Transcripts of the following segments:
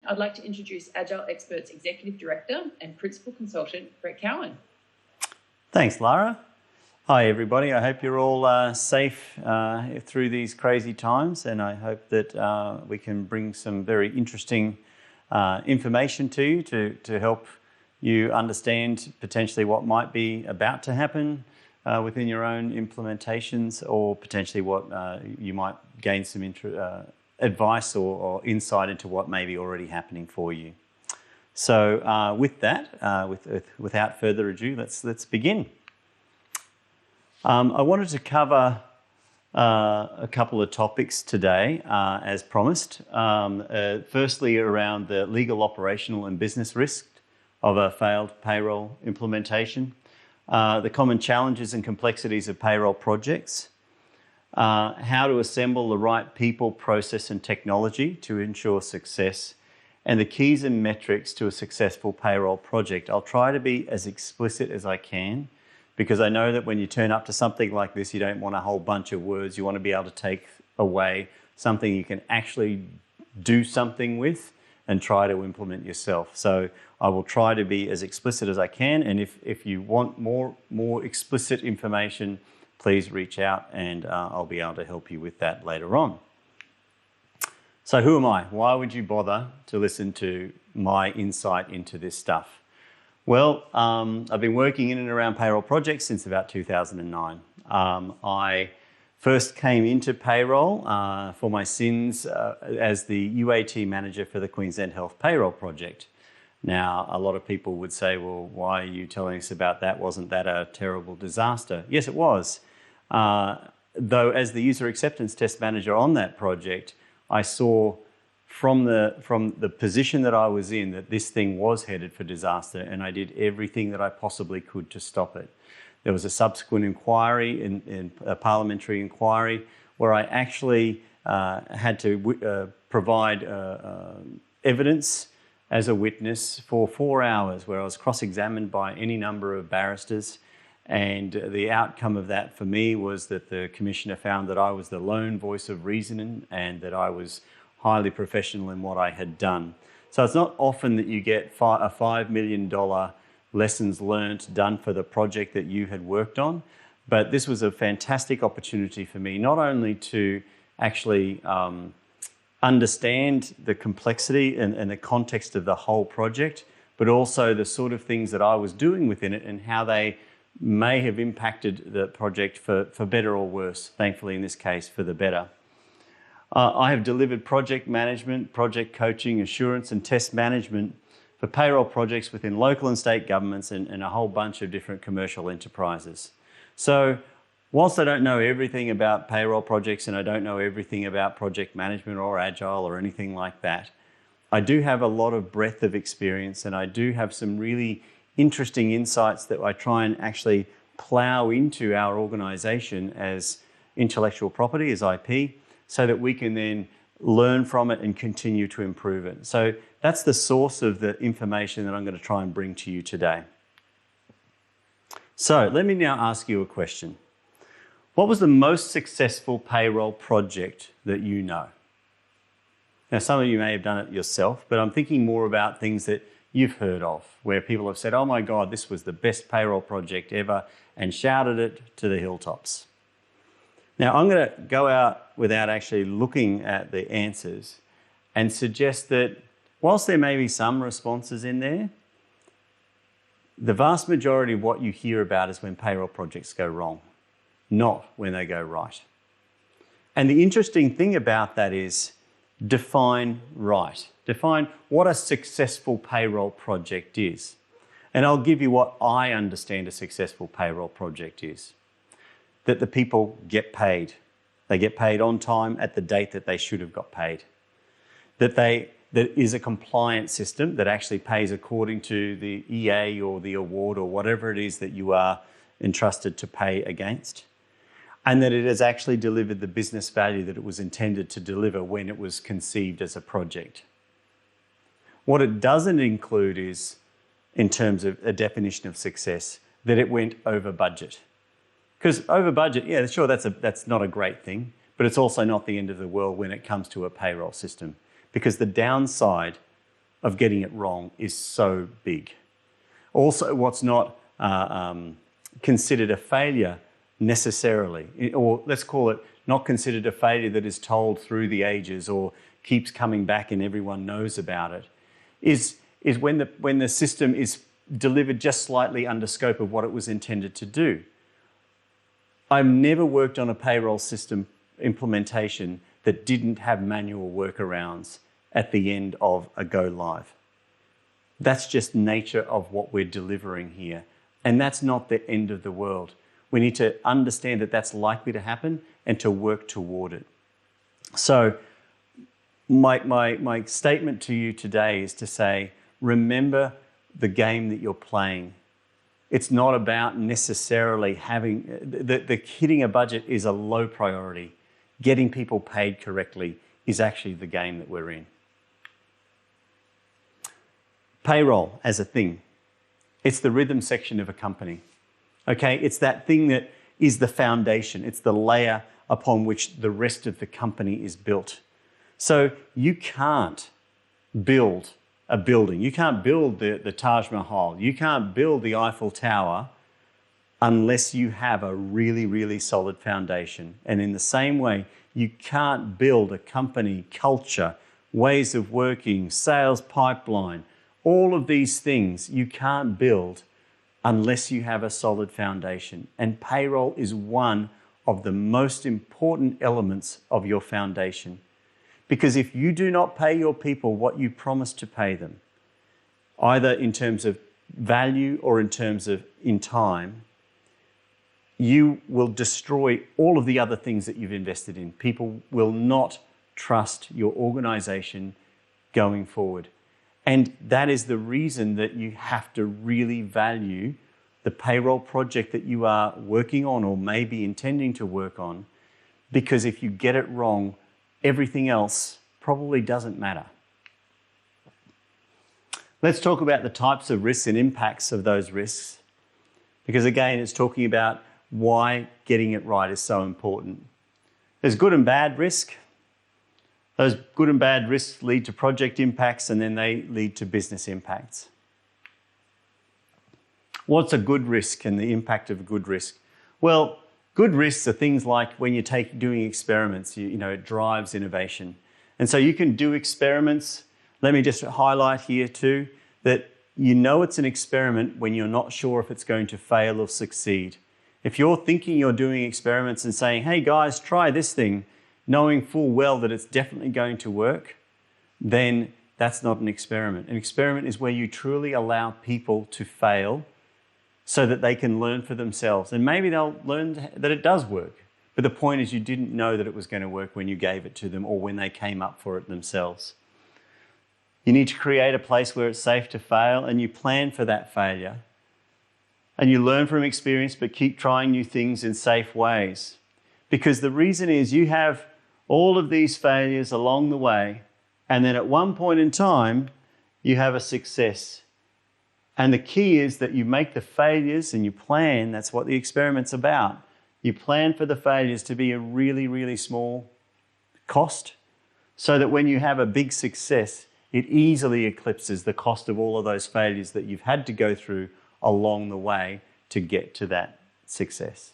I'd like to introduce Agile Experts Executive Director and Principal Consultant, Brett Cowan. Thanks, Lara. Hi, everybody. I hope you're all safe through these crazy times, and I hope that we can bring some very interesting information to you to help you understand potentially what might be about to happen within your own implementations, or potentially what you might gain some advice or insight into what may be already happening for you. So with that, without further ado, let's begin. I wanted to cover a couple of topics today, as promised. Firstly, around the legal, operational and business risk of a failed payroll implementation, the common challenges and complexities of payroll projects, how to assemble the right people, process and technology to ensure success, and the keys and metrics to a successful payroll project. I'll try to be as explicit as I can, because I know that when you turn up to something like this, you don't want a whole bunch of words. You want to be able to take away something you can actually do something with and try to implement yourself. So I will try to be as explicit as I can, and if you want more explicit information, please reach out and I'll be able to help you with that later on. So who am I? Why would you bother to listen to my insight into this stuff? Well, I've been working in and around payroll projects since about 2009. I first came into payroll for my sins as the UAT manager for the Qld Health Payroll project. Now, a lot of people would say, well, why are you telling us about that? Wasn't that a terrible disaster? Yes, it was. Though as the user acceptance test manager on that project, I saw from the position that I was in that this thing was headed for disaster, and I did everything that I possibly could to stop it. There was a subsequent inquiry, in a parliamentary inquiry, where I actually had to provide evidence as a witness for 4 hours, where I was cross-examined by any number of barristers. And the outcome of that for me was that the commissioner found that I was the lone voice of reason and that I was highly professional in what I had done. So it's not often that you get a $5 million lessons learnt done for the project that you had worked on, but this was a fantastic opportunity for me, not only to actually understand the complexity and the context of the whole project, but also the sort of things that I was doing within it and how they may have impacted the project for better or worse. Thankfully, in this case, for the better. I have delivered project management, project coaching, assurance and test management for payroll projects within local and state governments and a whole bunch of different commercial enterprises. So whilst I don't know everything about payroll projects and I don't know everything about project management or Agile or anything like that, I do have a lot of breadth of experience, and I do have some really interesting insights that I try and actually plow into our organisation as intellectual property, as IP, so that we can then learn from it and continue to improve it. So that's the source of the information that I'm going to try and bring to you today. So let me now ask you a question. What was the most successful payroll project that you know? Now, some of you may have done it yourself, but I'm thinking more about things that you've heard of, where people have said, oh my God, this was the best payroll project ever, and shouted it to the hilltops. Now, I'm going to go out without actually looking at the answers and suggest that whilst there may be some responses in there, the vast majority of what you hear about is when payroll projects go wrong, not when they go right. And the interesting thing about that is define right. Define what a successful payroll project is. And I'll give you what I understand a successful payroll project is. That the people get paid. They get paid on time at the date that they should have got paid. That is a compliant system that actually pays according to the EA or the award or whatever it is that you are entrusted to pay against. And that it has actually delivered the business value that it was intended to deliver when it was conceived as a project. What it doesn't include is, in terms of a definition of success, that it went over budget. Because over budget, yeah, sure, that's not a great thing, but it's also not the end of the world when it comes to a payroll system. Because the downside of getting it wrong is so big. Also, what's not considered a failure necessarily, or let's call it not considered a failure that is told through the ages or keeps coming back and everyone knows about it, is when the system is delivered just slightly under scope of what it was intended to do. I've never worked on a payroll system implementation that didn't have manual workarounds at the end of a go live. That's just nature of what we're delivering here. And that's not the end of the world. We need to understand that that's likely to happen and to work toward it. So my statement to you today is to say, remember the game that you're playing. It's not about necessarily having, hitting a budget is a low priority. Getting people paid correctly is actually the game that we're in. Payroll as a thing. It's the rhythm section of a company. Okay, it's that thing that is the foundation. It's the layer upon which the rest of the company is built. So you can't build a building. You can't build the Taj Mahal. You can't build the Eiffel Tower unless you have a really, really solid foundation. And in the same way, you can't build a company culture, ways of working, sales pipeline, all of these things you can't build unless you have a solid foundation. And payroll is one of the most important elements of your foundation. Because if you do not pay your people what you promised to pay them, either in terms of value or in terms of in time, you will destroy all of the other things that you've invested in. People will not trust your organization going forward. And that is the reason that you have to really value the payroll project that you are working on or maybe intending to work on, because if you get it wrong, everything else probably doesn't matter. Let's talk about the types of risks and impacts of those risks, because again, it's talking about why getting it right is so important. There's good and bad risk. Those good and bad risks lead to project impacts, and then they lead to business impacts. What's a good risk and the impact of a good risk? Well, good risks are things like when you're doing experiments, it drives innovation. And so you can do experiments. Let me just highlight here too that it's an experiment when you're not sure if it's going to fail or succeed. If you're thinking you're doing experiments and saying, hey guys, try this thing, knowing full well that it's definitely going to work, then that's not an experiment. An experiment is where you truly allow people to fail so that they can learn for themselves. And maybe they'll learn that it does work. But the point is you didn't know that it was going to work when you gave it to them or when they came up for it themselves. You need to create a place where it's safe to fail, and you plan for that failure. And you learn from experience, but keep trying new things in safe ways. Because the reason is you have all of these failures along the way, and then at one point in time, you have a success. And the key is that you make the failures and you plan. That's what the experiment's about. You plan for the failures to be a really, really small cost, so that when you have a big success, it easily eclipses the cost of all of those failures that you've had to go through along the way to get to that success.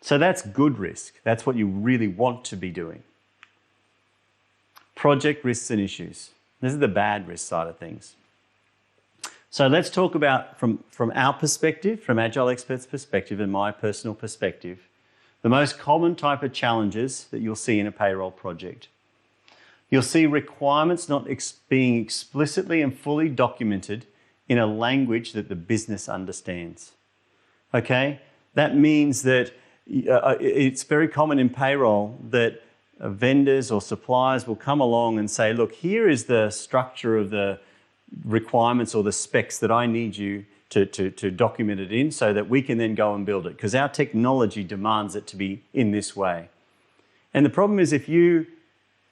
So that's good risk. That's what you really want to be doing. Project risks and issues. This is the bad risk side of things. So let's talk about, from our perspective, from Agile Experts' perspective and my personal perspective, the most common type of challenges that you'll see in a payroll project. You'll see requirements not being explicitly and fully documented in a language that the business understands. Okay? That means that it's very common in payroll that vendors or suppliers will come along and say, look, here is the structure of the requirements or the specs that I need you to document it in so that we can then go and build it, because our technology demands it to be in this way. And the problem is if you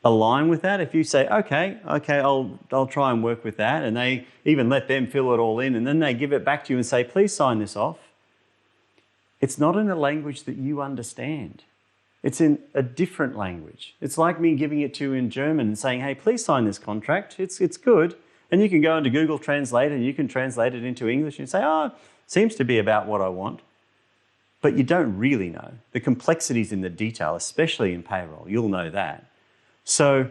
align with that, if you say, okay, I'll try and work with that, and they even let them fill it all in, and then they give it back to you and say, please sign this off. It's not in a language that you understand. It's in a different language. It's like me giving it to you in German and saying, hey, please sign this contract. It's good. And you can go into Google Translate and you can translate it into English and say, oh, seems to be about what I want. But you don't really know. The complexity's in the detail, especially in payroll. You'll know that. So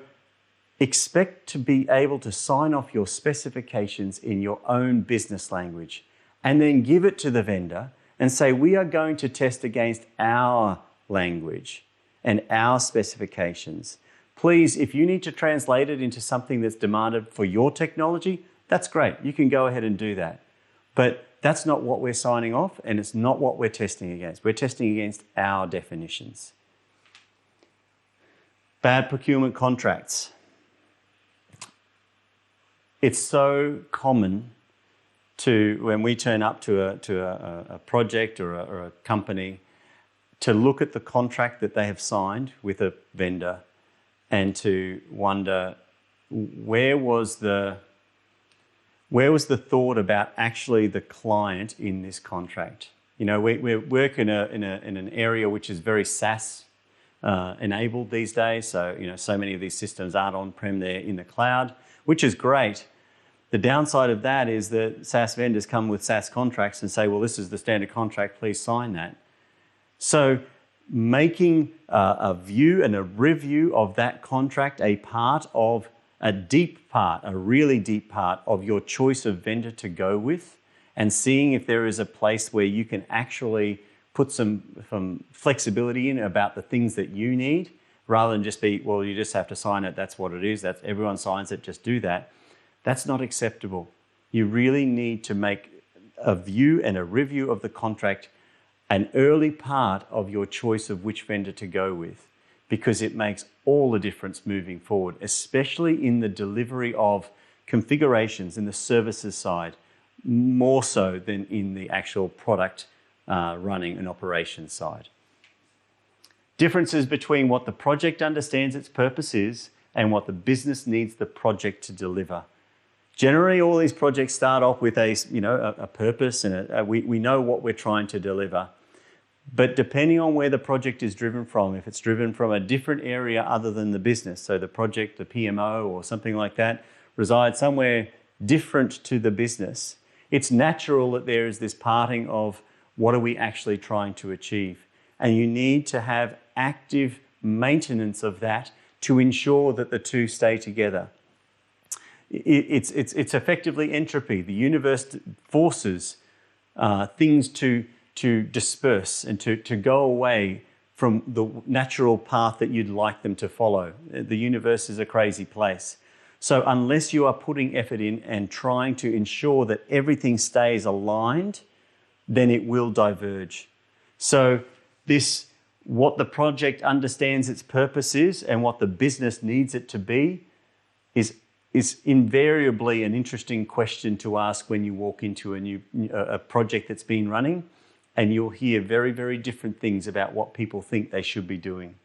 expect to be able to sign off your specifications in your own business language and then give it to the vendor and say, we are going to test against our language and our specifications. Please, if you need to translate it into something that's demanded for your technology, that's great. You can go ahead and do that. But that's not what we're signing off, and it's not what we're testing against. We're testing against our definitions. Bad procurement contracts. It's so common to, when we turn up to a project or a company, to look at the contract that they have signed with a vendor and to wonder, where was the thought about actually the client in this contract? You know, we work in an area which is very SaaS enabled these days. So, you know, so many of these systems aren't on-prem, they're in the cloud, which is great. The downside of that is that SaaS vendors come with SaaS contracts and say, well, this is the standard contract, please sign that. So making a view and a review of that contract a part of a deep part, a really deep part of your choice of vendor to go with, and seeing if there is a place where you can actually put some flexibility in about the things that you need, rather than just be, well, you just have to sign it, that's what it is, that's everyone signs it, just do that. That's not acceptable. You really need to make a view and a review of the contract an early part of your choice of which vendor to go with, because it makes all the difference moving forward, especially in the delivery of configurations in the services side, more so than in the actual product running and operations side. Differences between what the project understands its purpose is and what the business needs the project to deliver. Generally, all these projects start off with a purpose, and we know what we're trying to deliver. But depending on where the project is driven from, if it's driven from a different area other than the business, so the project, the PMO or something like that, resides somewhere different to the business, it's natural that there is this parting of what are we actually trying to achieve. And you need to have active maintenance of that to ensure that the two stay together. It's effectively entropy. The universe forces things to disperse and to go away from the natural path that you'd like them to follow. The universe is a crazy place. So unless you are putting effort in and trying to ensure that everything stays aligned, then it will diverge. So what the project understands its purpose is and what the business needs it to be is invariably an interesting question to ask when you walk into a project that's been running, and you'll hear very, very different things about what people think they should be doing.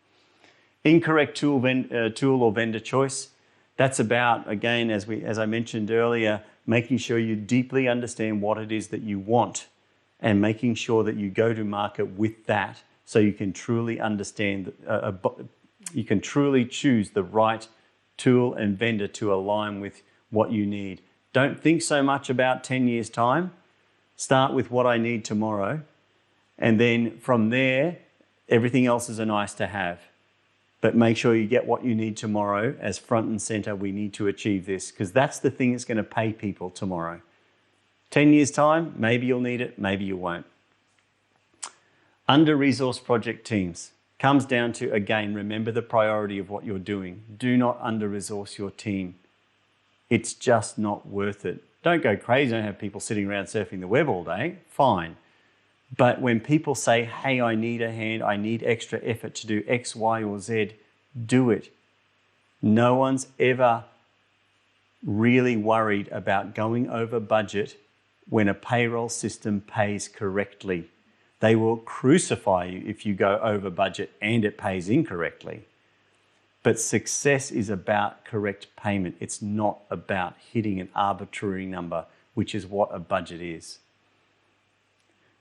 Incorrect tool or vendor choice. That's about, again, as I mentioned earlier, making sure you deeply understand what it is that you want and making sure that you go to market with that so you can truly understand, you can truly choose the right tool and vendor to align with what you need. Don't think so much about 10 years' time. Start with what I need tomorrow. And then from there, everything else is a nice to have. But make sure you get what you need tomorrow as front and center. We need to achieve this, because that's the thing that's going to pay people tomorrow. 10 years' time, maybe you'll need it, maybe you won't. Under-resourced project teams. Comes down to, again, remember the priority of what you're doing. Do not under-resource your team. It's just not worth it. Don't go crazy. Don't have people sitting around surfing the web all day. Fine. But when people say, hey, I need a hand, I need extra effort to do X, Y, or Z, do it. No one's ever really worried about going over budget when a payroll system pays correctly. They will crucify you if you go over budget and it pays incorrectly. But success is about correct payment. It's not about hitting an arbitrary number, which is what a budget is.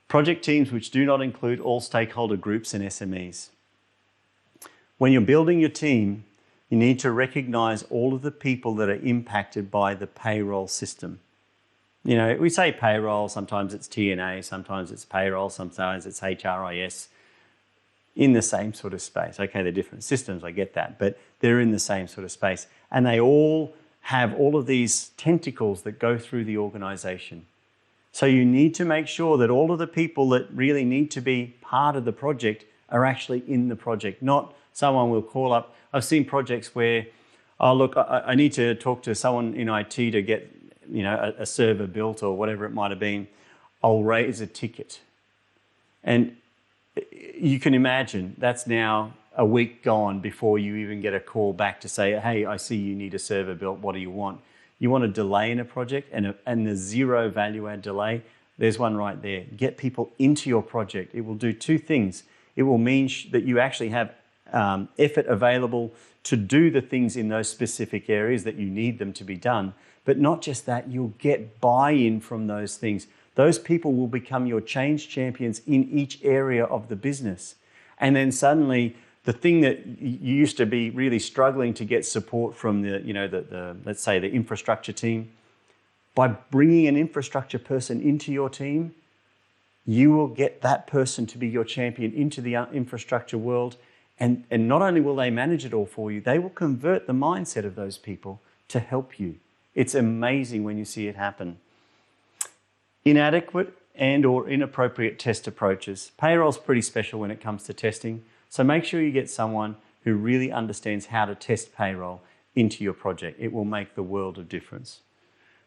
Project teams which do not include all stakeholder groups and SMEs. When you're building your team, you need to recognize all of the people that are impacted by the payroll system. You know, we say payroll, sometimes it's TNA, sometimes it's payroll, sometimes it's HRIS, in the same sort of space. Okay, they're different systems, I get that, but they're in the same sort of space. And they all have all of these tentacles that go through the organization. So you need to make sure that all of the people that really need to be part of the project are actually in the project, not someone will call up. I've seen projects where, oh, look, I need to talk to someone in IT to get, you know, a server built or whatever it might have been. I'll raise a ticket. And you can imagine that's now a week gone before you even get a call back to say, hey, I see you need a server built. What do you want? You want a delay in a project and the zero value add delay. There's one right there. Get people into your project. It will do two things. It will mean that you actually have effort available to do the things in those specific areas that you need them to be done. But not just that, you'll get buy-in from those things. Those people will become your change champions in each area of the business. And then suddenly, the thing that you used to be really struggling to get support from the let's say the infrastructure team, by bringing an infrastructure person into your team, you will get that person to be your champion into the infrastructure world. And not only will they manage it all for you, they will convert the mindset of those people to help you. It's amazing when you see it happen. Inadequate and or inappropriate test approaches. Payroll's pretty special when it comes to testing. So make sure you get someone who really understands how to test payroll into your project. It will make the world of difference.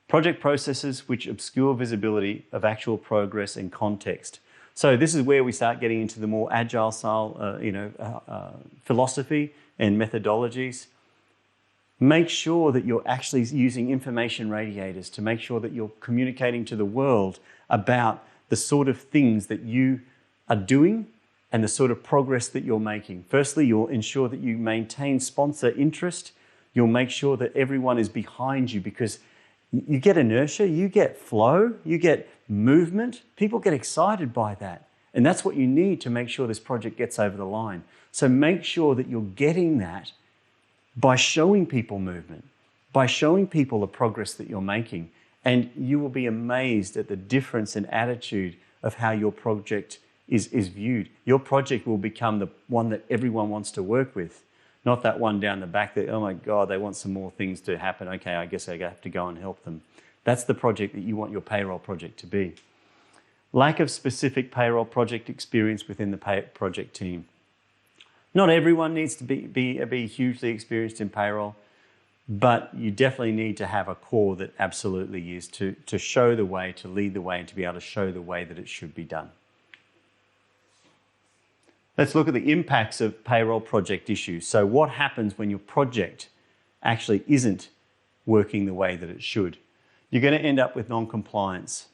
Project processes which obscure visibility of actual progress and context. So this is where we start getting into the more agile style, philosophy and methodologies. Make sure that you're actually using information radiators to make sure that you're communicating to the world about the sort of things that you are doing and the sort of progress that you're making. Firstly, you'll ensure that you maintain sponsor interest. You'll make sure that everyone is behind you because you get inertia, you get flow, you get movement. People get excited by that. And that's what you need to make sure this project gets over the line. So make sure that you're getting that by showing people movement, by showing people the progress that you're making. And you will be amazed at the difference in attitude of how your project is viewed. Your project will become the one that everyone wants to work with, not that one down the back that, oh my God, they want some more things to happen. Okay, I guess I have to go and help them. That's the project that you want your payroll project to be. Lack of specific payroll project experience within the project team. Not everyone needs to be hugely experienced in payroll, but you definitely need to have a core that absolutely is to show the way, to lead the way, and to be able to show the way that it should be done. Let's look at the impacts of payroll project issues. So what happens when your project actually isn't working the way that it should? You're going to end up with non-compliance.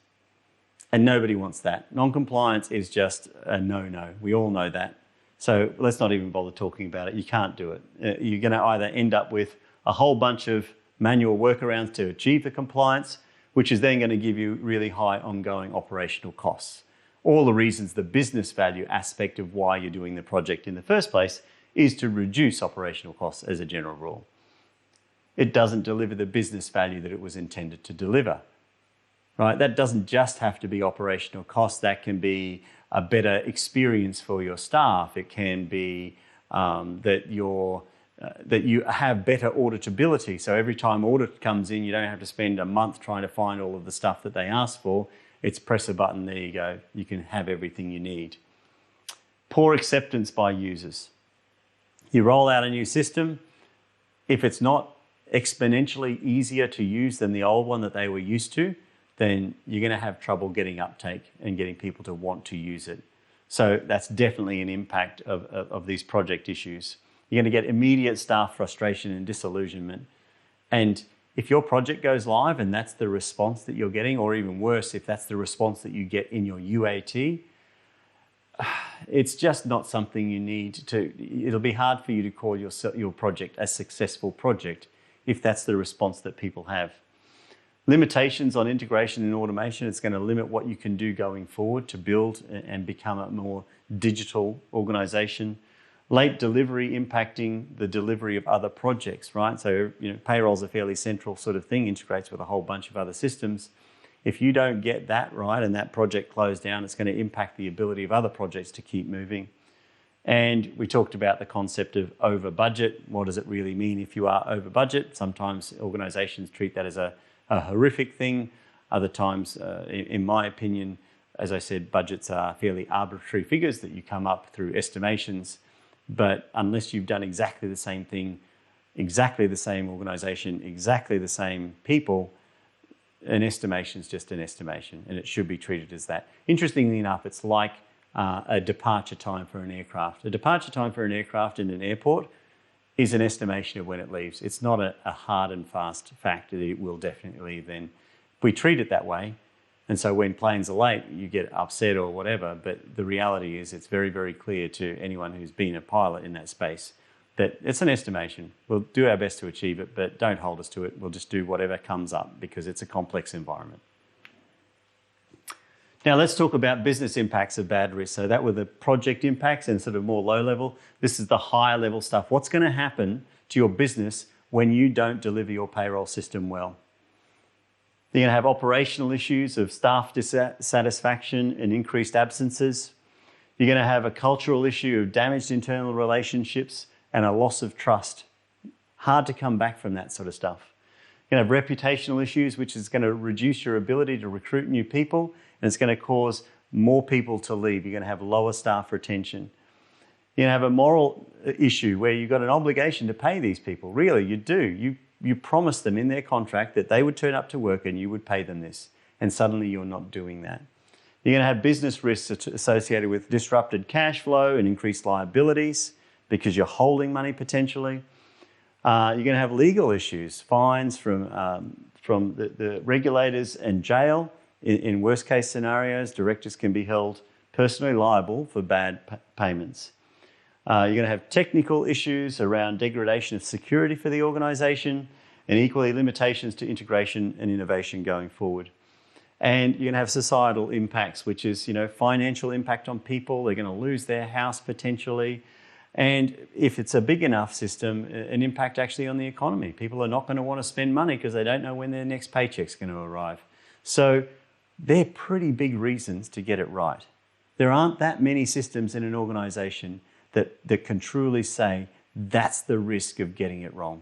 And nobody wants that. Non-compliance is just a no-no. We all know that. So let's not even bother talking about it. You can't do it. You're going to either end up with a whole bunch of manual workarounds to achieve the compliance, which is then going to give you really high ongoing operational costs. All the reasons, the business value aspect of why you're doing the project in the first place is to reduce operational costs as a general rule. It doesn't deliver the business value that it was intended to deliver, right? That doesn't just have to be operational costs. That can be a better experience for your staff. It can be that you have better auditability. So every time audit comes in, you don't have to spend a month trying to find all of the stuff that they ask for. It's press a button, there you go. You can have everything you need. Poor acceptance by users. You roll out a new system. If it's not exponentially easier to use than the old one that they were used to, then you're going to have trouble getting uptake and getting people to want to use it. So that's definitely an impact of these project issues. You're going to get immediate staff frustration and disillusionment. And if your project goes live and that's the response that you're getting, or even worse, if that's the response that you get in your UAT, it's just not something you need to. It'll be hard for you to call your project a successful project if that's the response that people have. Limitations on integration and automation. It's going to limit what you can do going forward to build and become a more digital organization. Late delivery impacting the delivery of other projects, right? So, payroll's a fairly central sort of thing, integrates with a whole bunch of other systems. If you don't get that right and that project closed down, it's going to impact the ability of other projects to keep moving. And we talked about the concept of over budget. What does it really mean if you are over budget? Sometimes organizations treat that as a horrific thing. Other times, in my opinion, as I said, budgets are fairly arbitrary figures that you come up through estimations. But unless you've done exactly the same thing, exactly the same organization, exactly the same people, an estimation is just an estimation, and it should be treated as that. Interestingly enough, it's like a departure time for an aircraft. A departure time for an aircraft in an airport is an estimation of when it leaves. It's not a hard and fast fact that it will definitely leave then. We treat it that way, and so when planes are late, you get upset or whatever, but the reality is it's very, very clear to anyone who's been a pilot in that space that it's an estimation. We'll do our best to achieve it, but don't hold us to it. We'll just do whatever comes up because it's a complex environment. Now let's talk about business impacts of bad risk. So that were the project impacts and sort of more low level. This is the higher level stuff. What's going to happen to your business when you don't deliver your payroll system well? You're going to have operational issues of staff dissatisfaction and increased absences. You're going to have a cultural issue of damaged internal relationships and a loss of trust. Hard to come back from that sort of stuff. You're going to have reputational issues, which is going to reduce your ability to recruit new people, and it's going to cause more people to leave. You're going to have lower staff retention. You're going to have a moral issue where you've got an obligation to pay these people. Really, you do. You promised them in their contract that they would turn up to work and you would pay them this, and suddenly you're not doing that. You're going to have business risks associated with disrupted cash flow and increased liabilities because you're holding money potentially. You're going to have legal issues, fines from the regulators and jail. In worst case scenarios, directors can be held personally liable for bad payments. You're going to have technical issues around degradation of security for the organisation and equally limitations to integration and innovation going forward. And you're going to have societal impacts, which is, financial impact on people. They're going to lose their house potentially. And if it's a big enough system, an impact actually on the economy. People are not going to want to spend money because they don't know when their next paycheck's going to arrive. So they're pretty big reasons to get it right. There aren't that many systems in an organisation that can truly say that's the risk of getting it wrong.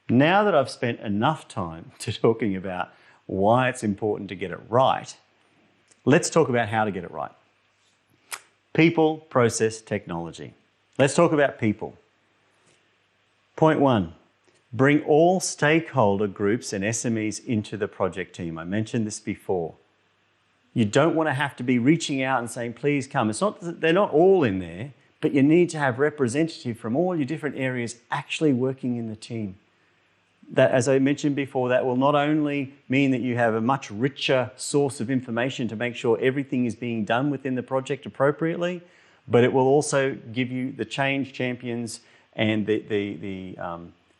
Now that I've spent enough time to talking about why it's important to get it right, let's talk about how to get it right. People, process, technology. Let's talk about people. Point 1, bring all stakeholder groups and SMEs into the project team. I mentioned this before. You don't want to have to be reaching out and saying, please come. It's not that they're not all in there, but you need to have representative from all your different areas actually working in the team. That, as I mentioned before, that will not only mean that you have a much richer source of information to make sure everything is being done within the project appropriately, but it will also give you the change champions and the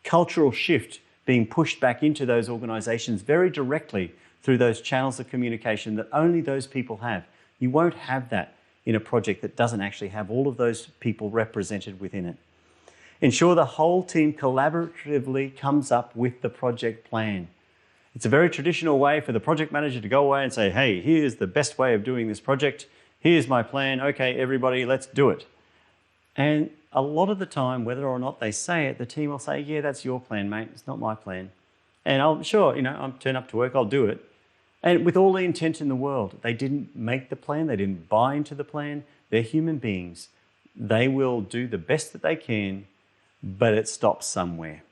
cultural shift being pushed back into those organisations very directly through those channels of communication that only those people have. You won't have that in a project that doesn't actually have all of those people represented within it. Ensure the whole team collaboratively comes up with the project plan. It's a very traditional way for the project manager to go away and say, hey, here's the best way of doing this project. Here's my plan. Okay, everybody, let's do it. And a lot of the time, whether or not they say it, the team will say, yeah, that's your plan, mate. It's not my plan. And I'll turn up to work, I'll do it. And with all the intent in the world, they didn't make the plan, they didn't buy into the plan. They're human beings. They will do the best that they can, but it stops somewhere.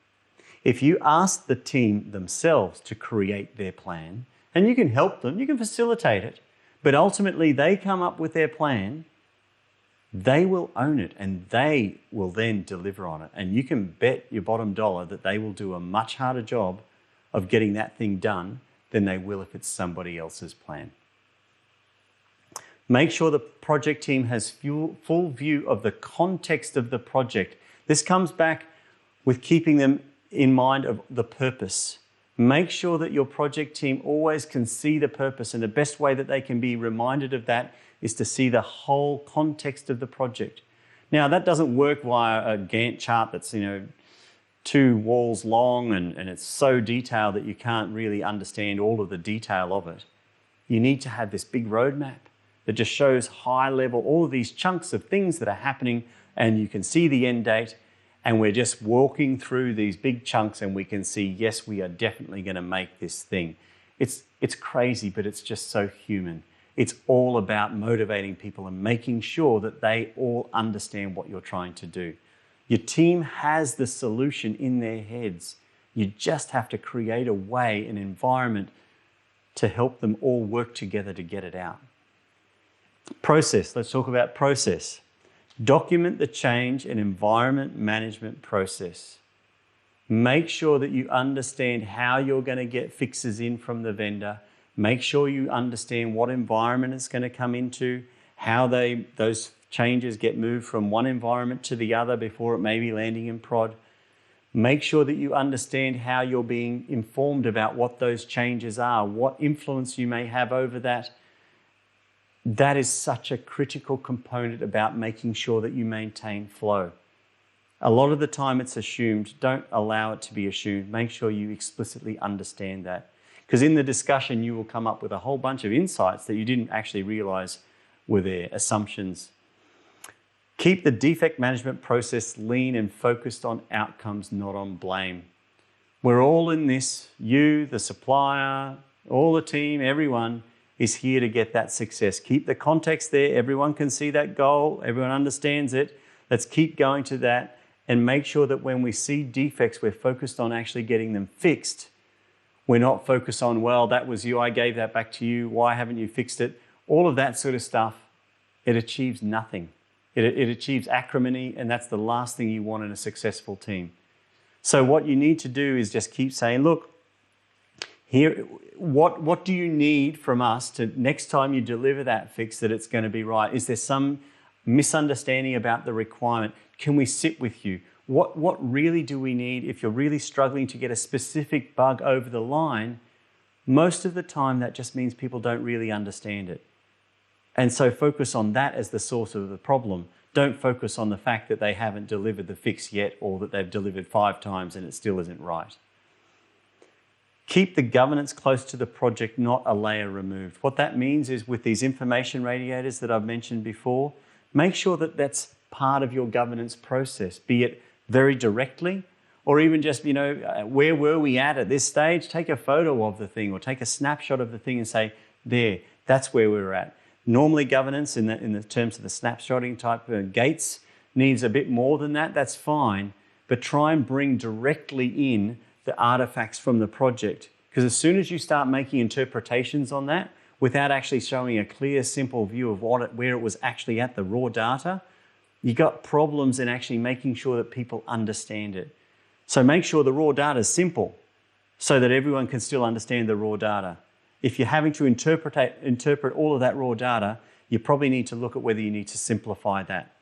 If you ask the team themselves to create their plan, and you can help them, you can facilitate it, but ultimately they come up with their plan, they will own it and they will then deliver on it. And you can bet your bottom dollar that they will do a much harder job of getting that thing done than they will if it's somebody else's plan. Make sure the project team has full view of the context of the project. This comes back with keeping them in mind of the purpose. Make sure that your project team always can see the purpose, and the best way that they can be reminded of that is to see the whole context of the project. Now, that doesn't work via a Gantt chart that's, 2 walls long and it's so detailed that you can't really understand all of the detail of it. You need to have this big roadmap that just shows high level, all of these chunks of things that are happening, and you can see the end date, and we're just walking through these big chunks and we can see, yes, we are definitely going to make this thing. It's crazy, but it's just so human. It's all about motivating people and making sure that they all understand what you're trying to do. Your team has the solution in their heads. You just have to create a way, an environment to help them all work together to get it out. Process. Let's talk about process. Document the change and environment management process. Make sure that you understand how you're going to get fixes in from the vendor. Make sure you understand what environment it's going to come into, how those changes get moved from one environment to the other before it may be landing in prod. Make sure that you understand how you're being informed about what those changes are, what influence you may have over that. That is such a critical component about making sure that you maintain flow. A lot of the time it's assumed. Don't allow it to be assumed. Make sure you explicitly understand that. Because in the discussion, you will come up with a whole bunch of insights that you didn't actually realize were there, assumptions. Keep the defect management process lean and focused on outcomes, not on blame. We're all in this. You, the supplier, all the team, everyone is here to get that success. Keep the context there. Everyone can see that goal. Everyone understands it. Let's keep going to that and make sure that when we see defects, we're focused on actually getting them fixed. We're not focused on, well, that was you, I gave that back to you, why haven't you fixed it? All of that sort of stuff, it achieves nothing. It achieves acrimony, and that's the last thing you want in a successful team. So what you need to do is just keep saying, look, here, what do you need from us to next time you deliver that fix that it's going to be right? Is there some misunderstanding about the requirement? Can we sit with you? What really do we need if you're really struggling to get a specific bug over the line? Most of the time, that just means people don't really understand it. And so focus on that as the source of the problem. Don't focus on the fact that they haven't delivered the fix yet or that they've delivered 5 times and it still isn't right. Keep the governance close to the project, not a layer removed. What that means is with these information radiators that I've mentioned before, make sure that that's part of your governance process, be it very directly or even just, where were we at this stage? Take a photo of the thing or take a snapshot of the thing and say, there, that's where we're at. Normally governance in the terms of the snapshotting type gates needs a bit more than that. That's fine. But try and bring directly in the artifacts from the project. Because as soon as you start making interpretations on that, without actually showing a clear, simple view of where it was actually at, the raw data, you got problems in actually making sure that people understand it. So make sure the raw data is simple so that everyone can still understand the raw data. If you're having to interpret all of that raw data, you probably need to look at whether you need to simplify that.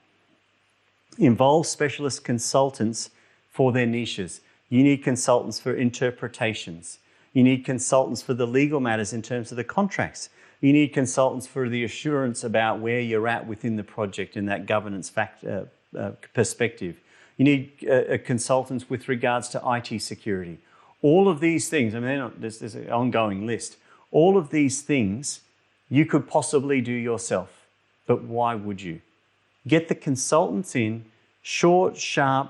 Involve specialist consultants for their niches. You need consultants for interpretations. You need consultants for the legal matters in terms of the contracts. You need consultants for the assurance about where you're at within the project in that governance perspective. You need consultants with regards to IT security. All of these things, there's an ongoing list. All of these things you could possibly do yourself, but why would you? Get the consultants in, short, sharp,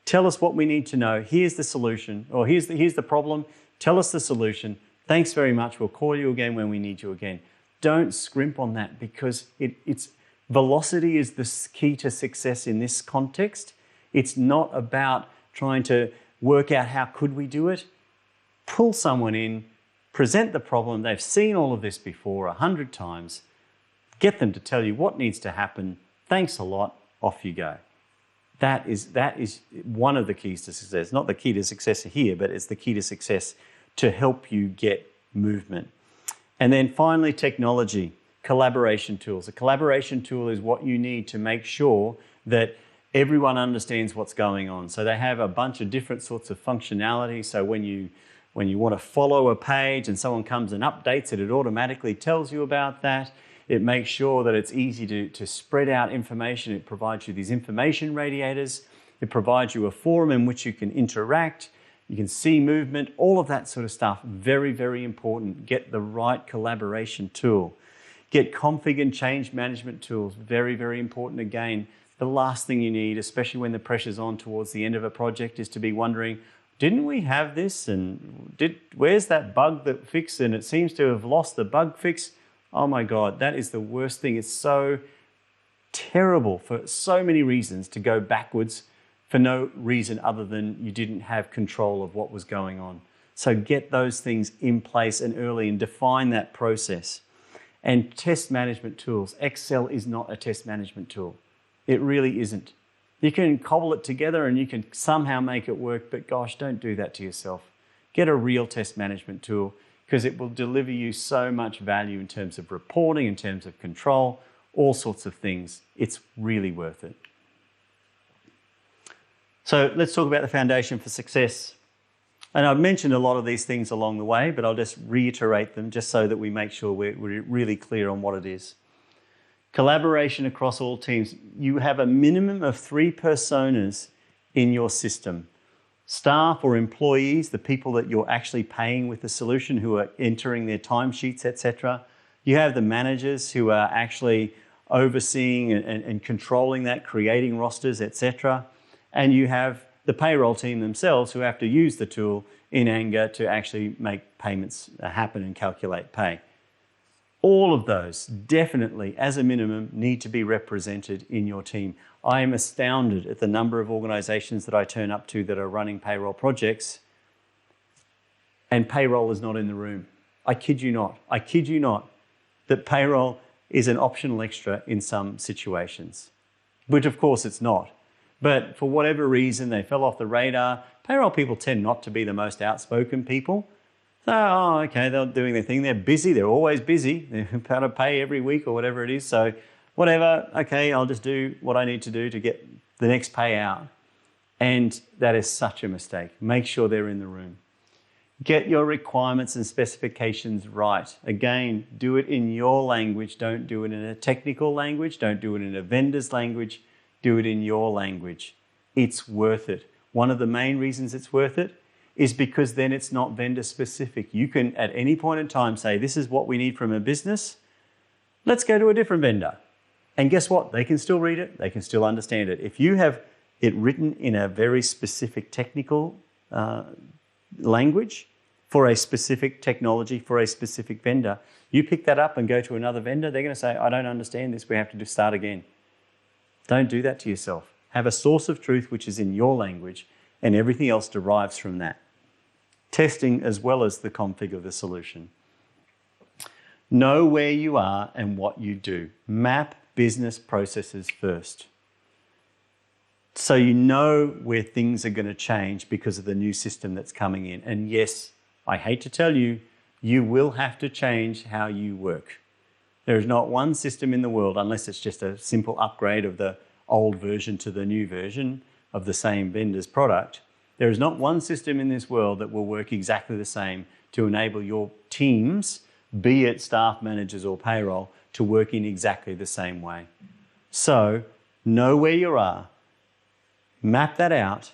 tell us what we need to know. Here's the solution, or here's the problem. Tell us the solution. Thanks very much. We'll call you again when we need you again. Don't scrimp on that because it's velocity is the key to success in this context. It's not about trying to work out how could we do it. Pull someone in, present the problem. They've seen all of this before 100 times. Get them to tell you what needs to happen. Thanks a lot. Off you go. That is one of the keys to success. Not the key to success here, but it's the key to success to help you get movement. And then finally, technology, collaboration tools. A collaboration tool is what you need to make sure that everyone understands what's going on. So they have a bunch of different sorts of functionality. So when you want to follow a page and someone comes and updates it, it automatically tells you about that. It makes sure that it's easy to spread out information. It provides you these information radiators. It provides you a forum in which you can interact. You can see movement, all of that sort of stuff. Very, very important. Get the right collaboration tool. Get config and change management tools. Very, very important again. The last thing you need, especially when the pressure's on towards the end of a project, is to be wondering, didn't we have this? And where's that bug that fixed? And it seems to have lost the bug fix. Oh my God, that is the worst thing. It's so terrible for so many reasons to go backwards for no reason other than you didn't have control of what was going on. So get those things in place and early and define that process. And test management tools. Excel is not a test management tool. It really isn't. You can cobble it together and you can somehow make it work, but gosh, don't do that to yourself. Get a real test management tool because it will deliver you so much value in terms of reporting, in terms of control, all sorts of things. It's really worth it. So let's talk about the foundation for success. And I've mentioned a lot of these things along the way, but I'll just reiterate them just so that we make sure we're really clear on what it is. Collaboration across all teams. You have a minimum of 3 personas in your system. Staff or employees, the people that you're actually paying with the solution who are entering their timesheets, etc. You have the managers who are actually overseeing and controlling that, creating rosters, etc. And you have the payroll team themselves who have to use the tool in anger to actually make payments happen and calculate pay. All of those definitely, as a minimum, need to be represented in your team. I am astounded at the number of organizations that I turn up to that are running payroll projects and payroll is not in the room. I kid you not. I kid you not that payroll is an optional extra in some situations, which of course it's not. But for whatever reason, they fell off the radar. Payroll people tend not to be the most outspoken people. So, okay, they're doing their thing. They're busy. They're always busy. They're about to pay every week or whatever it is. So whatever, okay, I'll just do what I need to do to get the next payout. And that is such a mistake. Make sure they're in the room. Get your requirements and specifications right. Again, do it in your language. Don't do it in a technical language. Don't do it in a vendor's language. Do it in your language. It's worth it. One of the main reasons it's worth it is because then it's not vendor specific. You can at any point in time say, this is what we need from a business. Let's go to a different vendor. And guess what? They can still read it. They can still understand it. If you have it written in a very specific technical language for a specific technology, for a specific vendor, you pick that up and go to another vendor, they're going to say, I don't understand this. We have to just start again. Don't do that to yourself. Have a source of truth which is in your language and everything else derives from that. Testing as well as the config of the solution. Know where you are and what you do. Map business processes first. So you know where things are going to change because of the new system that's coming in. And yes, I hate to tell you, you will have to change how you work. There is not one system in the world, unless it's just a simple upgrade of the old version to the new version of the same vendor's product. There is not one system in this world that will work exactly the same to enable your teams, be it staff managers or payroll, to work in exactly the same way. So know where you are, map that out,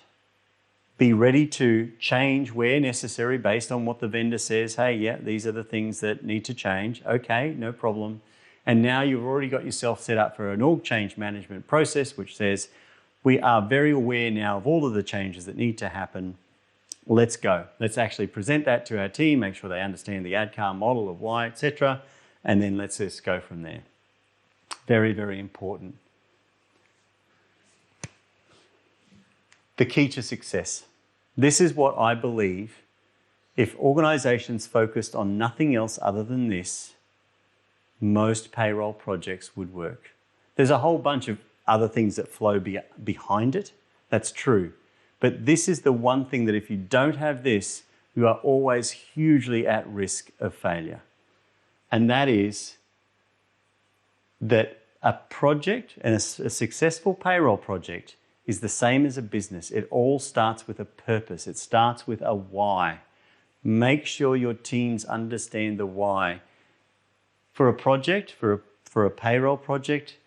be ready to change where necessary based on what the vendor says. Hey, yeah, these are the things that need to change. Okay, no problem. And now you've already got yourself set up for an org change management process, which says, we are very aware now of all of the changes that need to happen. Let's go. Let's actually present that to our team, make sure they understand the ADCAR model of why, etc. And then let's just go from there. Very, very important. The key to success. This is what I believe, if organizations focused on nothing else other than this, most payroll projects would work. There's a whole bunch of other things that flow behind it. That's true. But this is the one thing that if you don't have this, you are always hugely at risk of failure. And that is that a project and a successful payroll project is the same as a business. It all starts with a purpose. It starts with a why. Make sure your teams understand the why. For a project, for for a payroll project.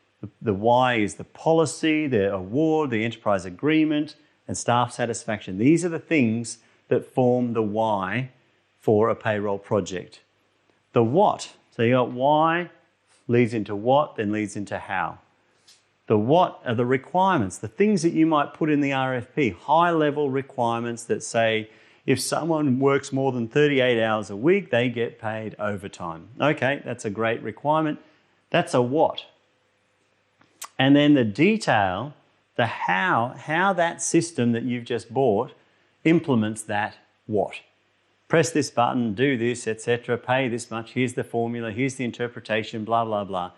The why is the policy, the award, the enterprise agreement, and staff satisfaction. These are the things that form the why for a payroll project. The what, so you got why, leads into what, then leads into how. The what are the requirements, the things that you might put in the RFP, high-level requirements that say, if someone works more than 38 hours a week, they get paid overtime. Okay, that's a great requirement. That's a what. And then the detail, the how that system that you've just bought implements that what. Press this button, do this, etc., pay this much, here's the formula, here's the interpretation, blah, blah, blah.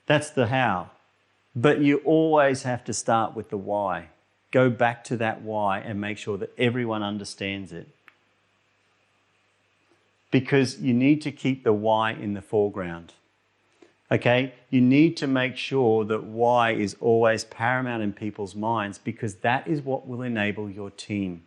That's the how. But you always have to start with the why. Go back to that why and make sure that everyone understands it. Because you need to keep the why in the foreground. Okay? You need to make sure that why is always paramount in people's minds, because that is what will enable your team.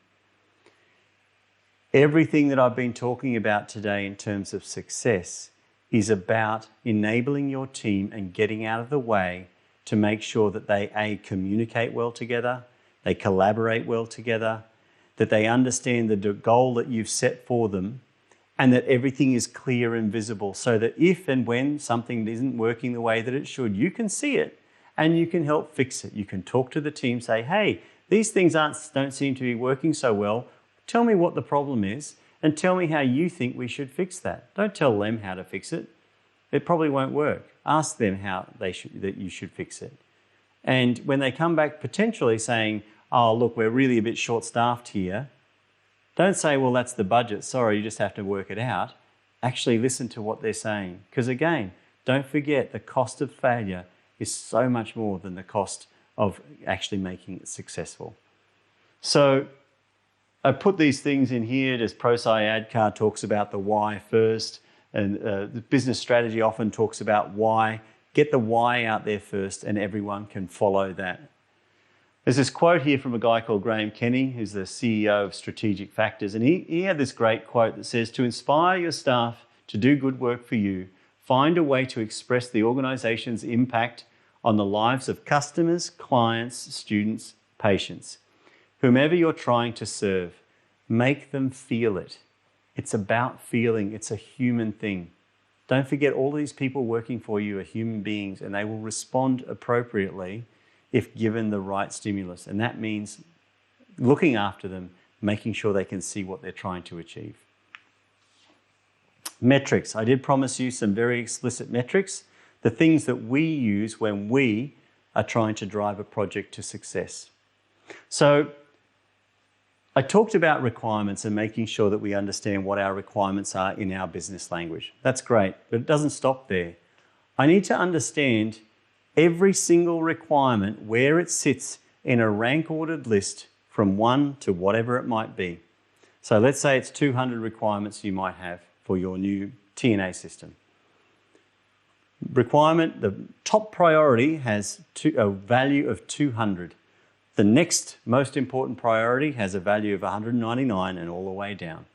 Everything that I've been talking about today in terms of success is about enabling your team and getting out of the way to make sure that they, A, communicate well together, they collaborate well together, that they understand the goal that you've set for them, and that everything is clear and visible, so that if and when something isn't working the way that it should, you can see it and you can help fix it. You can talk to the team, say, hey, these things don't seem to be working so well. Tell me what the problem is and tell me how you think we should fix that. Don't tell them how to fix it. It probably won't work. Ask them how that you should fix it. And when they come back potentially saying, oh, look, we're really a bit short-staffed here, don't say, well, that's the budget. Sorry, you just have to work it out. Actually listen to what they're saying. Because again, don't forget the cost of failure is so much more than the cost of actually making it successful. So I put these things in here. Just ProSci ADCAR talks about the why first. And the business strategy often talks about why. Get the why out there first and everyone can follow that. There's this quote here from a guy called Graham Kenny, who's the CEO of Strategic Factors. And he had this great quote that says, to inspire your staff to do good work for you, find a way to express the organization's impact on the lives of customers, clients, students, patients, whomever you're trying to serve. Make them feel it. It's about feeling. It's a human thing. Don't forget, all these people working for you are human beings and they will respond appropriately if given the right stimulus. And that means looking after them, making sure they can see what they're trying to achieve. Metrics. I did promise you some very explicit metrics, the things that we use when we are trying to drive a project to success. So I talked about requirements and making sure that we understand what our requirements are in our business language. That's great, but it doesn't stop there. I need to understand every single requirement, where it sits in a rank-ordered list from 1 to whatever it might be. So let's say it's 200 requirements you might have for your new TNA system. Requirement, the top priority has a value of 200. The next most important priority has a value of 199 and all the way down.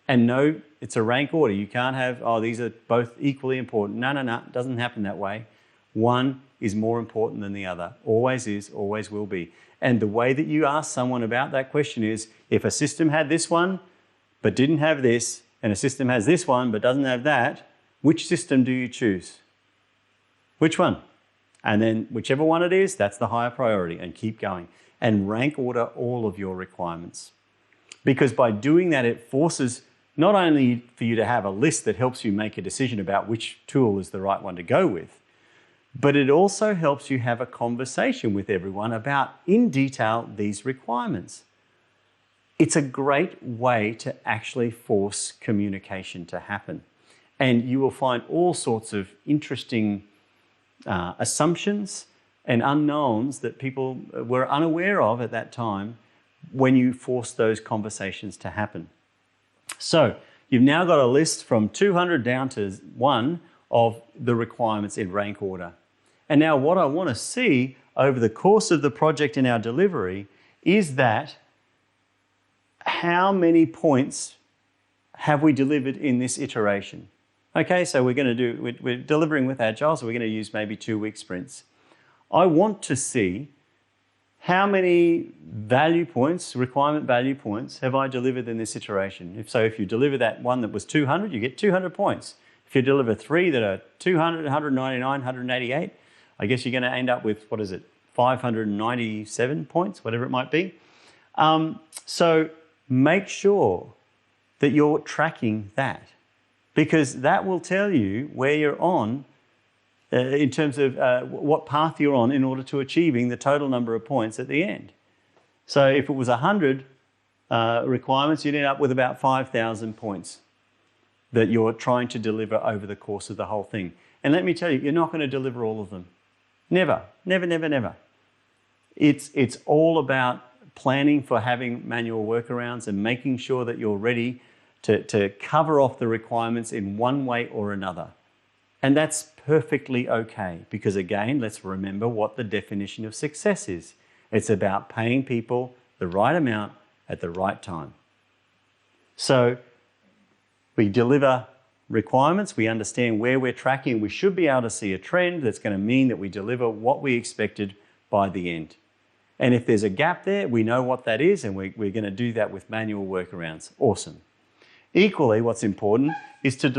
And no, it's a rank order. You can't have, oh, these are both equally important. No, it doesn't happen that way. One is more important than the other. Always is, always will be. And the way that you ask someone about that question is, if a system had this one but didn't have this, and a system has this one but doesn't have that, which system do you choose? Which one? And then whichever one it is, that's the higher priority, and keep going. And rank order all of your requirements. Because by doing that, it forces not only for you to have a list that helps you make a decision about which tool is the right one to go with, but it also helps you have a conversation with everyone about, in detail, these requirements. It's a great way to actually force communication to happen. And you will find all sorts of interesting assumptions and unknowns that people were unaware of at that time when you force those conversations to happen. So you've now got a list from 200 down to 1 of the requirements in rank order. And now what I want to see over the course of the project in our delivery is that how many points have we delivered in this iteration? Okay, so we're delivering with Agile, so we're going to use maybe 2-week sprints. I want to see how many value points, requirement value points, have I delivered in this iteration? If you deliver that one that was 200, you get 200 points. If you deliver 3 that are 200, 199, 188, I guess you're going to end up with, 597 points, whatever it might be. So make sure that you're tracking that, because that will tell you where you're on in terms of what path you're on in order to achieving the total number of points at the end. So if it was 100 requirements, you'd end up with about 5,000 points that you're trying to deliver over the course of the whole thing. And let me tell you, you're not going to deliver all of them. Never, never, never, never. It's all about planning for having manual workarounds and making sure that you're ready to cover off the requirements in one way or another. And that's perfectly okay, because again, let's remember what the definition of success is. It's about paying people the right amount at the right time. So we deliver requirements, we understand where we're tracking, we should be able to see a trend that's going to mean that we deliver what we expected by the end. And if there's a gap there, we know what that is, and we're going to do that with manual workarounds. Awesome. Equally, what's important is to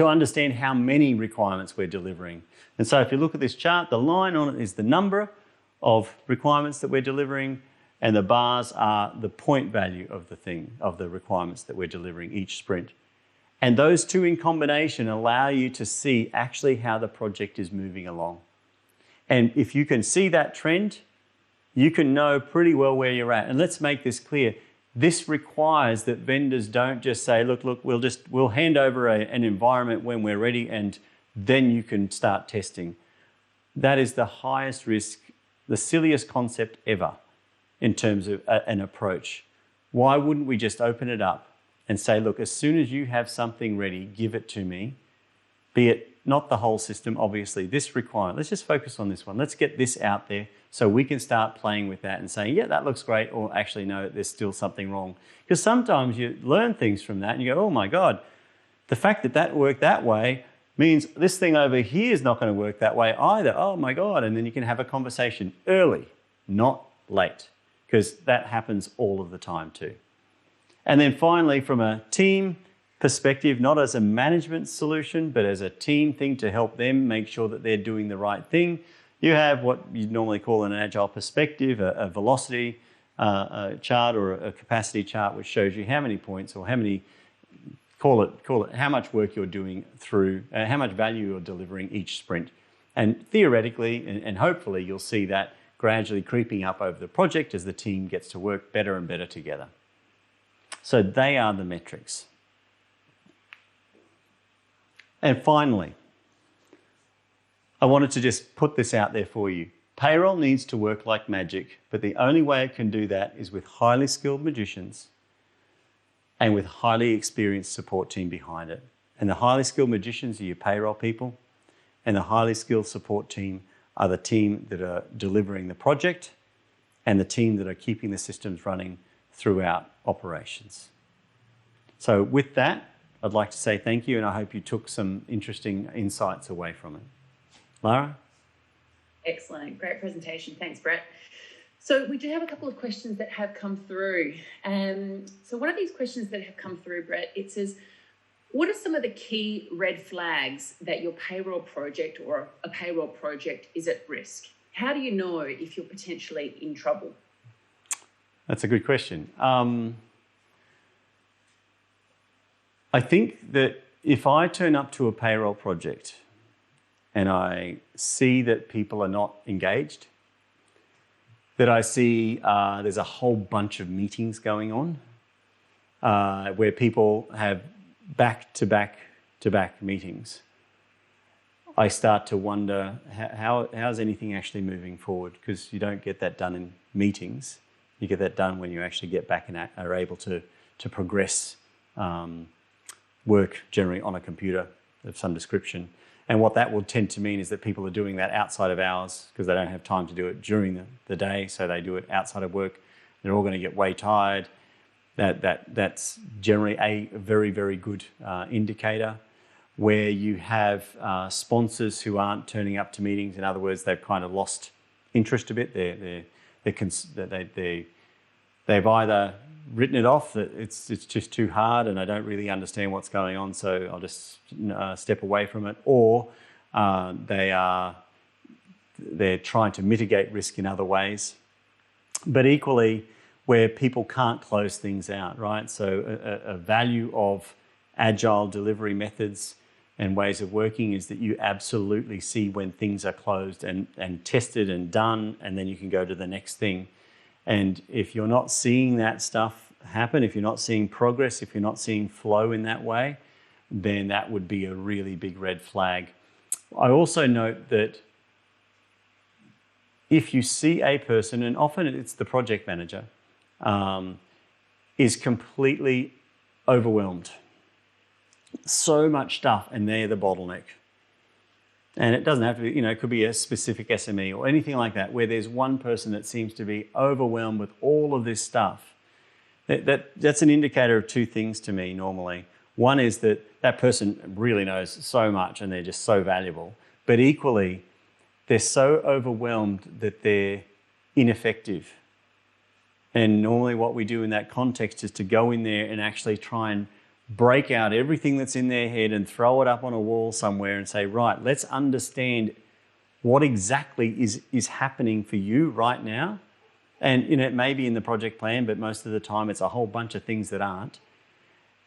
understand how many requirements we're delivering. And so if you look at this chart, the line on it is the number of requirements that we're delivering, and the bars are the point value of the requirements that we're delivering each sprint. And those two in combination allow you to see actually how the project is moving along. And if you can see that trend, you can know pretty well where you're at. And let's make this clear. This requires that vendors don't just say, look, we'll hand over an environment when we're ready and then you can start testing. That is the highest risk, the silliest concept ever in terms of an approach. Why wouldn't we just open it up and say, look, as soon as you have something ready, give it to me, be it not the whole system, obviously, this requirement. Let's just focus on this one. Let's get this out there so we can start playing with that and saying, yeah, that looks great, or actually, no, there's still something wrong. Because sometimes you learn things from that and you go, oh my God, the fact that that worked that way means this thing over here is not going to work that way either. Oh my God. And then you can have a conversation early, not late, because that happens all of the time too. And then finally, from a team perspective, not as a management solution, but as a team thing to help them make sure that they're doing the right thing, you have what you'd normally call an agile perspective, a velocity chart or a capacity chart, which shows you how many points or how many, call it how much work you're doing through, how much value you're delivering each sprint. And theoretically, and hopefully, you'll see that gradually creeping up over the project as the team gets to work better and better together. So they are the metrics. And finally, I wanted to just put this out there for you. Payroll needs to work like magic, but the only way it can do that is with highly skilled magicians and with highly experienced support team behind it. And the highly skilled magicians are your payroll people, and the highly skilled support team are the team that are delivering the project and the team that are keeping the systems running throughout operations. So with that, I'd like to say thank you, and I hope you took some interesting insights away from it. Lara? Excellent. Great presentation. Thanks, Brett. So we do have a couple of questions that have come through. So one of these questions that have come through, Brett, it says, what are some of the key red flags that your payroll project or a payroll project is at risk? How do you know if you're potentially in trouble? That's a good question. I think that if I turn up to a payroll project and I see that people are not engaged, that I see there's a whole bunch of meetings going on where people have back-to-back meetings, I start to wonder how's anything actually moving forward, because you don't get that done in meetings. You get that done when you actually get back and are able to progress work generally on a computer of some description. And what that will tend to mean is that people are doing that outside of hours because they don't have time to do it during the day, so they do it outside of work. They're all going to get way tired. That's generally a very, very good indicator. Where you have sponsors who aren't turning up to meetings, in other words, they've kind of lost interest a bit. They've either written it off, that it's just too hard and I don't really understand what's going on, so I'll just step away from it, or they're trying to mitigate risk in other ways. But equally, where people can't close things out, right? So a value of agile delivery methods and ways of working is that you absolutely see when things are closed and tested and done, and then you can go to the next thing. And if you're not seeing that stuff happen, if you're not seeing progress, if you're not seeing flow in that way, then that would be a really big red flag. I also note that if you see a person, and often it's the project manager, is completely overwhelmed, so much stuff, and they're the bottleneck. And it doesn't have to be, it could be a specific SME or anything like that, where there's one person that seems to be overwhelmed with all of this stuff. That's an indicator of two things to me normally. One is that person really knows so much and they're just so valuable, but equally, they're so overwhelmed that they're ineffective. And normally what we do in that context is to go in there and actually try and break out everything that's in their head and throw it up on a wall somewhere and say, right, let's understand what exactly is happening for you right now. And it may be in the project plan, but most of the time it's a whole bunch of things that aren't.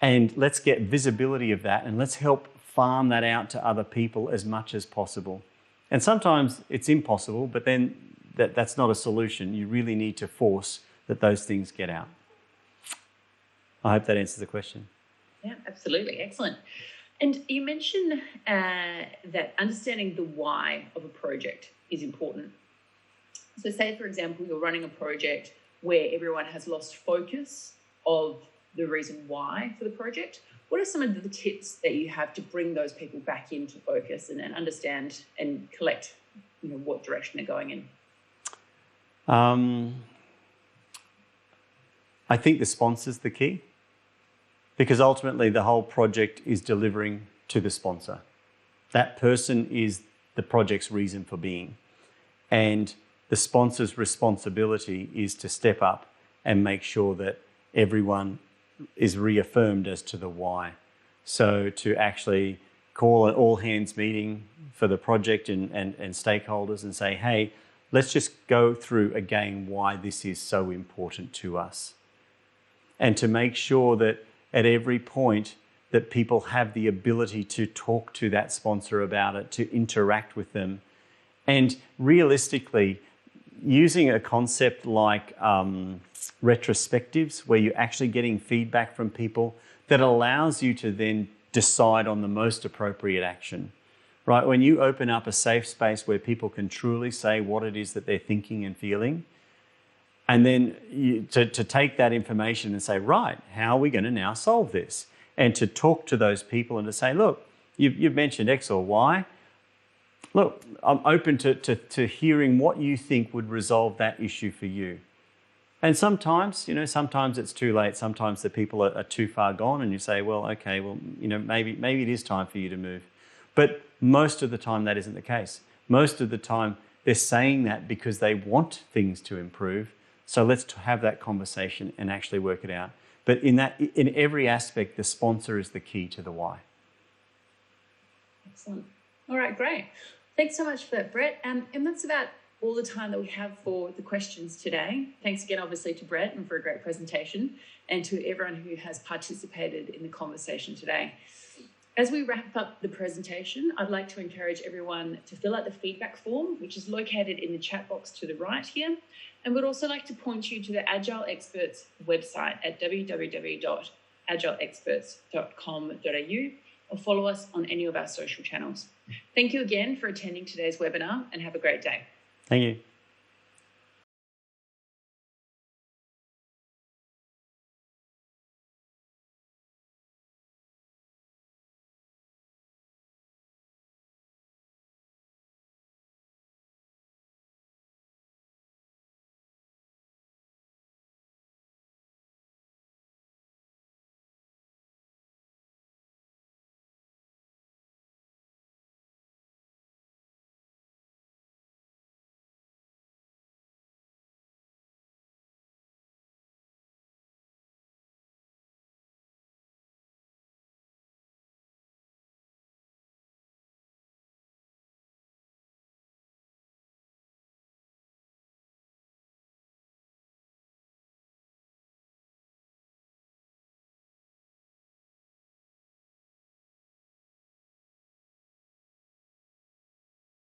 And let's get visibility of that and let's help farm that out to other people as much as possible. And sometimes it's impossible, but then that's not a solution. You really need to force that those things get out. I hope that answers the question. Yeah, absolutely. Excellent. And you mentioned that understanding the why of a project is important. So say, for example, you're running a project where everyone has lost focus of the reason why for the project. What are some of the tips that you have to bring those people back into focus and understand and collect, what direction they're going in? I think the sponsor's the key, because ultimately the whole project is delivering to the sponsor. That person is the project's reason for being. And the sponsor's responsibility is to step up and make sure that everyone is reaffirmed as to the why. So to actually call an all-hands meeting for the project and stakeholders and say, hey, let's just go through again why this is so important to us. And to make sure that at every point that people have the ability to talk to that sponsor about it, to interact with them. And realistically, using a concept like retrospectives, where you're actually getting feedback from people that allows you to then decide on the most appropriate action, right? When you open up a safe space where people can truly say what it is that they're thinking and feeling, and then to take that information and say, right, how are we going to now solve this? And to talk to those people and to say, look, you've mentioned X or Y. Look, I'm open to hearing what you think would resolve that issue for you. And sometimes, sometimes it's too late. Sometimes the people are too far gone and you say, well, okay, well, maybe it is time for you to move. But most of the time that isn't the case. Most of the time they're saying that because they want things to improve. So let's have that conversation and actually work it out. But in every aspect, the sponsor is the key to the why. Excellent. All right, great. Thanks so much for that, Brett. And that's about all the time that we have for the questions today. Thanks again, obviously, to Brett and for a great presentation, and to everyone who has participated in the conversation today. As we wrap up the presentation, I'd like to encourage everyone to fill out the feedback form, which is located in the chat box to the right here. And we'd also like to point you to the Agile Experts website at www.agileexperts.com.au, or follow us on any of our social channels. Thank you again for attending today's webinar, and have a great day. Thank you.